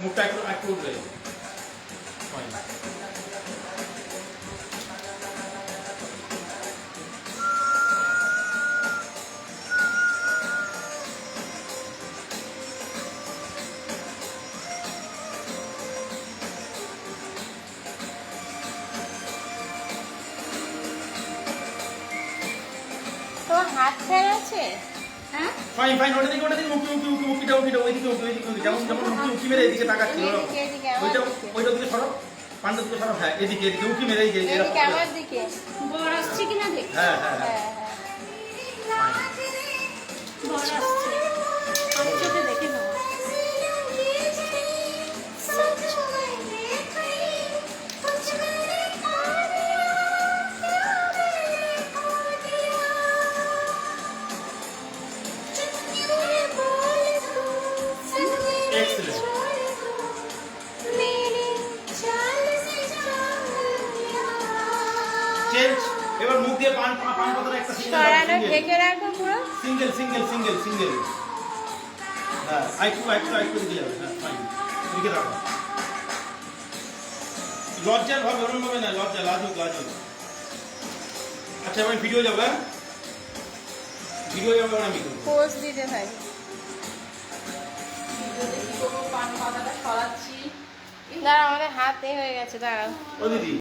মুখটা একটু একটু উঠবে। তো হাত ফের আছে? হ্যাঁ ফাইন ফাইন, ওটা দিকে মুখিটা ওইদিকে যেমন যেমন উকি মেরে এদিকে তাকাচ্ছিল ওইটা ওইটা দিকে সরো, পান্ডার দিকে সরো। হ্যাঁ এদিকে এদিকে উকি মেরে এই যে এদিকে আমার দিকে। বর আসছে কিনা দেখ। হ্যাঁ হ্যাঁ হ্যাঁ হ্যাঁ হ্যাঁ। বর আসছে, আমার চোখে দেখে নাও। এক্সেলেন্ট। চেঞ্জ। এবার মুখ দিয়ে পান পাতাটা একটা সরানো ঢেকে রাখো পুরো। Single single single single. হ্যাঁ আইকু দিকে যাবে। হ্যাঁ ফাইন, দিকে রাখো। লজ্জার ভাবে ওরম ভাবে না, লজ্জা লাজুক লাজুক। আচ্ছা এবার ভিডিও যাবে, ভিডিও যাবে আমি করব। পোজ দিতে থাকি। পান পাতাটা সরাচ্ছি। দাঁড়াও, আমাদের হাত এ হয়ে গেছে, দাঁড়াও। ও দিদি